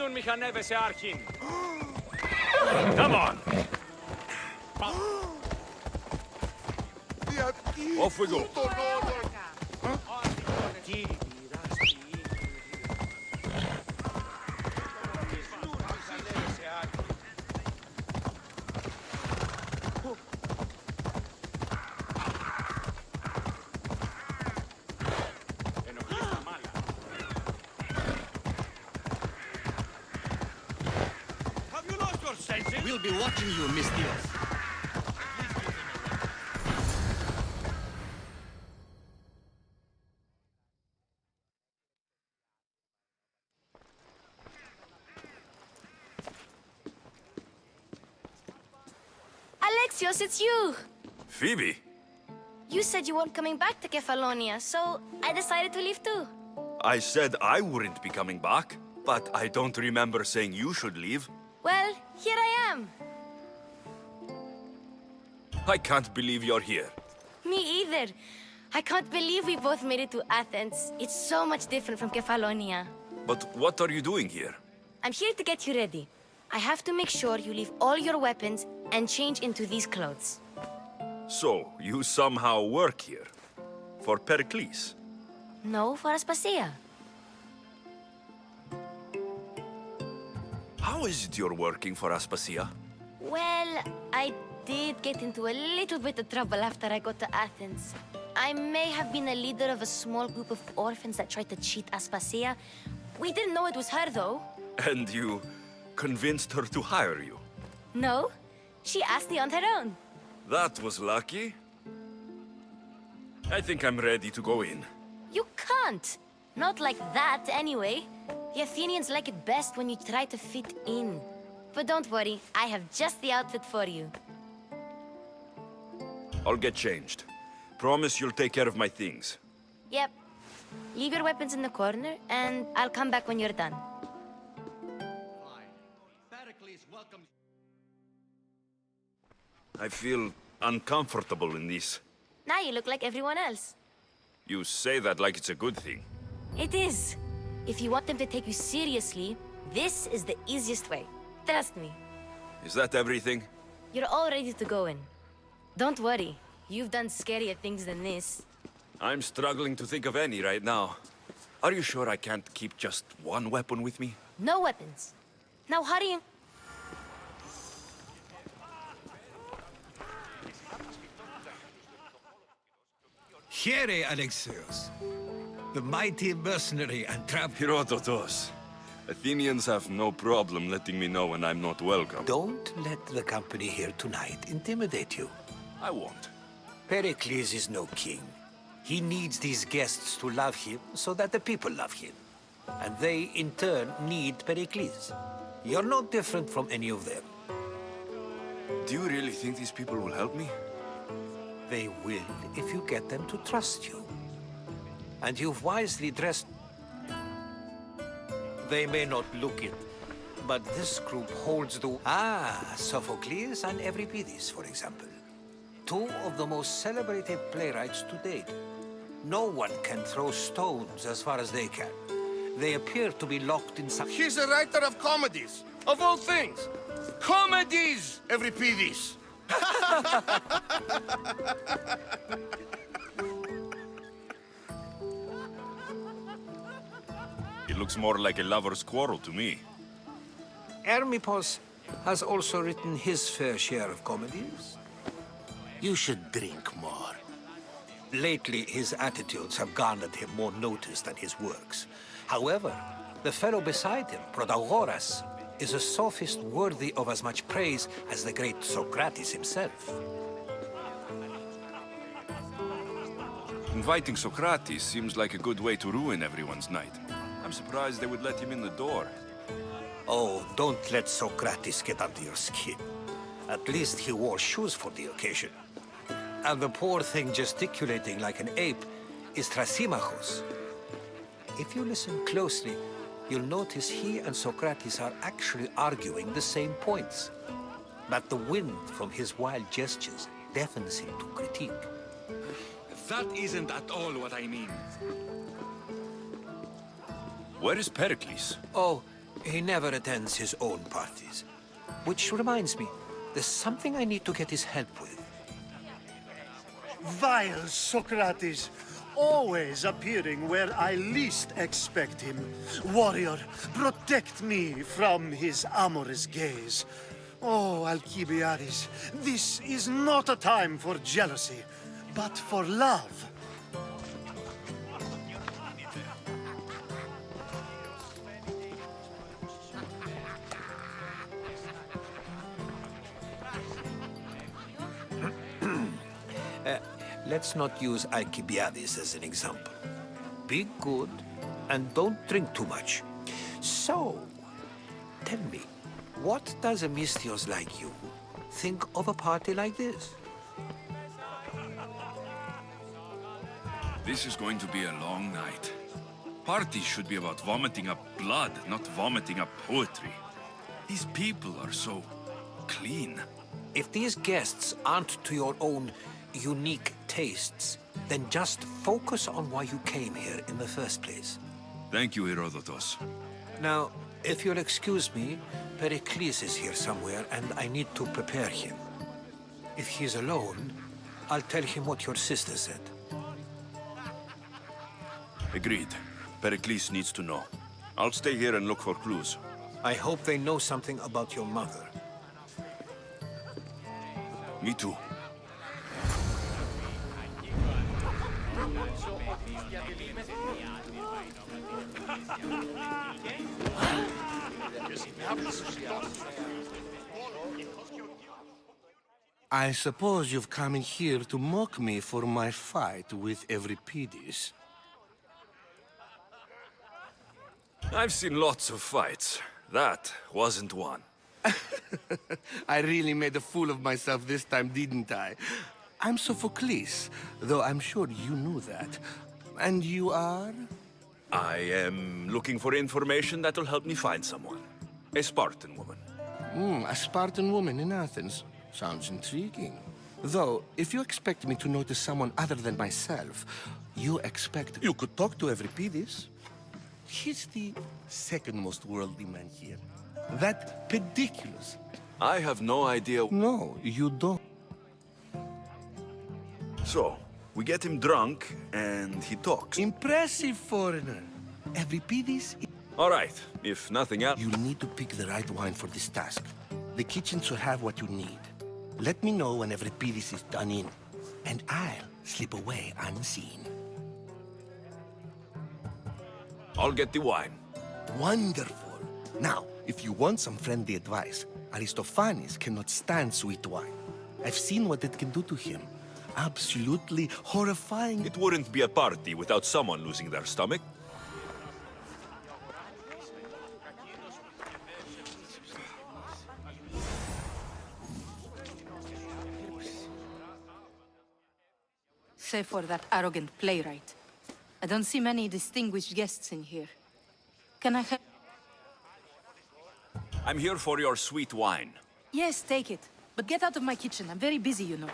Ποιον μη χανεύεσαι, Άρχιν. Come on. Off we go. We'll be watching you, Miss Diaz. Alexios, it's you! Phoebe? You said you weren't coming back to Kefalonia, so I decided to leave too. I said I wouldn't be coming back, but I don't remember saying you should leave. Well, here I am. I can't believe you're here. Me either. I can't believe we both made it to Athens. It's so much different from Kefalonia. But what are you doing here? I'm here to get you ready. I have to make sure you leave all your weapons and change into these clothes. So, you somehow work here? For Pericles? No, for Aspasia. How is it you're working for Aspasia? Well, I did get into a little bit of trouble after I got to Athens. I may have been a leader of a small group of orphans that tried to cheat Aspasia. We didn't know it was her, though. And you convinced her to hire you? No, she asked me on her own. That was lucky. I think I'm ready to go in. You can't. Not like that, anyway. The Athenians like it best when you try to fit in. But don't worry, I have just the outfit for you. I'll get changed. Promise you'll take care of my things. Yep. Leave your weapons in the corner, and I'll come back when you're done. Pericles welcomes. I feel uncomfortable in this. Now you look like everyone else. You say that like it's a good thing. It is. If you want them to take you seriously, this is the easiest way. Trust me. Is that everything? You're all ready to go in. Don't worry. You've done scarier things than this. I'm struggling to think of any right now. Are you sure I can't keep just one weapon with me? No weapons. Now hurry and... Here, Alexios, the mighty mercenary and trap. Herodotus. Athenians have no problem letting me know when I'm not welcome. Don't let the company here tonight intimidate you. I won't. Pericles is no king. He needs these guests to love him so that the people love him. And they, in turn, need Pericles. You're no different from any of them. Do you really think these people will help me? They will if you get them to trust you. And you've wisely dressed... They may not look it, but this group holds the... Ah, Sophocles and Euripides, for example. Two of the most celebrated playwrights to date. No one can throw stones as far as they can. They appear to be locked in some... He's a writer of comedies, of all things. Comedies, Euripides. It looks more like a lover's quarrel to me. Hermippos has also written his fair share of comedies. You should drink more. Lately, his attitudes have garnered him more notice than his works. However, the fellow beside him, Protagoras, is a sophist worthy of as much praise as the great Socrates himself. Inviting Socrates seems like a good way to ruin everyone's night. I'm surprised they would let him in the door. Oh, don't let Socrates get under your skin. At least he wore shoes for the occasion. And the poor thing gesticulating like an ape is Thrasymachos. If you listen closely, you'll notice he and Socrates are actually arguing the same points. But the wind from his wild gestures deafens him to critique. That isn't at all what I mean. Where is Pericles? Oh, He never attends his own parties. Which reminds me, there's something I need to get his help with. Vile Socrates, always appearing where I least expect him. Warrior, protect me from his amorous gaze. Oh, Alcibiades, this is not a time for jealousy, but for love. Let's not use Alcibiades as an example. Be good and don't drink too much. So, tell me, what does a Misthios like you think of a party like this? This is going to be a long night. Parties should be about vomiting up blood, not vomiting up poetry. These people are so clean. If these guests aren't to your own unique tastes, then just focus on why you came here in the first place. Thank you, Herodotus. Now, if you'll excuse me, Pericles is here somewhere and I need to prepare him. If he's alone, I'll tell him what your sister said. Agreed. Pericles needs to know. I'll stay here and look for clues. I hope they know something about your mother. Me too. I suppose you've come in here to mock me for my fight with Euripides. I've seen lots of fights. That wasn't one. I really made a fool of myself this time, didn't I? I'm Sophocles, though I'm sure you knew that. And you are? I am looking for information that'll help me find someone. A Spartan woman. A Spartan woman in Athens. Sounds intriguing. Though, if you expect me to notice someone other than myself, you expect you could talk to Euripides. He's the second most worldly man here. That pediculus. I have no idea. No, you don't. So, we get him drunk, and he talks. Impressive foreigner. Euripides. All right, if nothing else. You need to pick the right wine for this task. The kitchen should have what you need. Let me know when Euripides is done in, and I'll slip away unseen. I'll get the wine. Wonderful. Now, if you want some friendly advice, Aristophanes cannot stand sweet wine. I've seen what it can do to him. Absolutely horrifying. It wouldn't be a party without someone losing their stomach. Save for that arrogant playwright. I don't see many distinguished guests in here. Can I have... I'm here for your sweet wine. Yes, take it. But get out of my kitchen. I'm very busy, you know.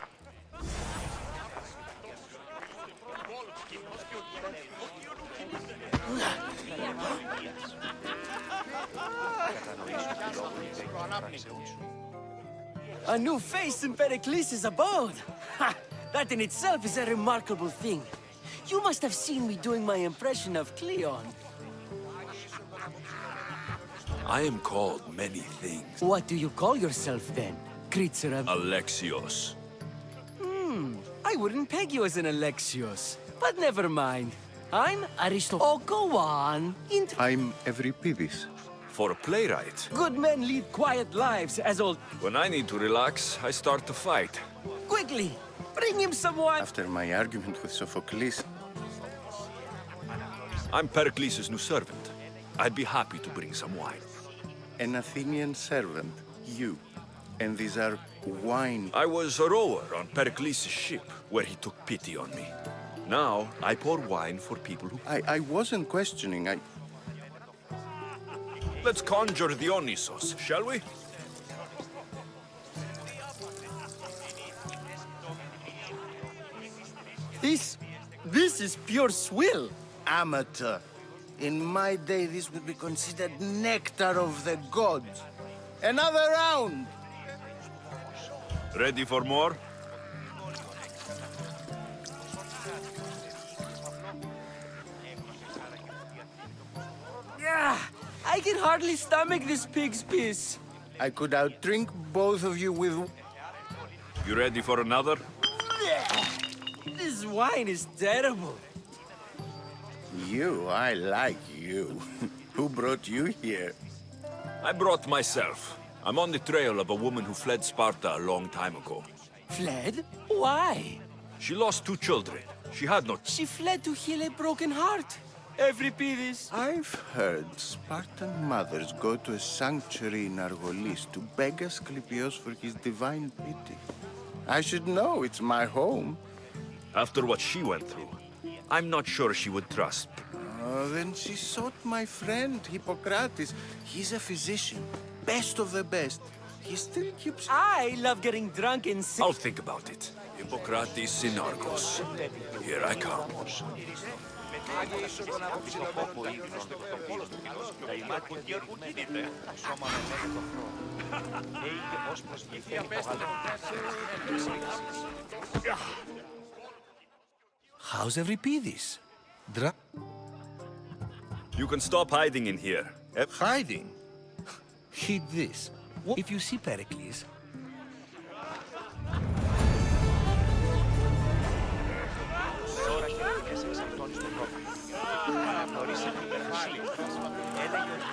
A new face in Pericles' abode! Ha! That in itself is a remarkable thing. You must have seen me doing my impression of Cleon. I am called many things. What do you call yourself then? Creature of... Alexios. I wouldn't peg you as an Alexios. But never mind. I'm Oh, go on. I'm Euripides. For a playwright. Good men lead quiet lives, as old... When I need to relax, I start to fight. Quickly! Bring him some wine! After my argument with Sophocles, I'm Pericles' new servant. I'd be happy to bring some wine. an Athenian servant, you, and these are wine... I was a rower on Pericles' ship, where he took pity on me. Now, I pour wine for people who... I wasn't questioning, Let's conjure Dionysos, shall we? This is pure swill. Amateur. In my day, this would be considered nectar of the gods. Another round! Ready for more? Yeah, I can hardly stomach this pig's piss. I could outdrink both of you with... You ready for another? This wine is terrible. You, I like you. Who brought you here? I brought myself. I'm on the trail of a woman who fled Sparta a long time ago. Fled? Why? She lost 2 children. She had no... She fled to heal a broken heart. Euripides. I've heard Spartan mothers go to a sanctuary in Argolis to beg Asclepios for his divine pity. I should know, it's my home. After what she went through, I'm not sure she would trust. Oh, then she sought my friend, Hippocrates. He's a physician, best of the best. He still keeps... I love getting drunk and I'll think about it. Hippocrates in Argos. Here I come. How's Euripides? You can stop hiding in here. Hiding? Heed this. If you see Pericles, Τώρα και σε εξαρτώνει στον τρόπο. Να γνωρίσει την υπερβάλλη. Έλεγε ότι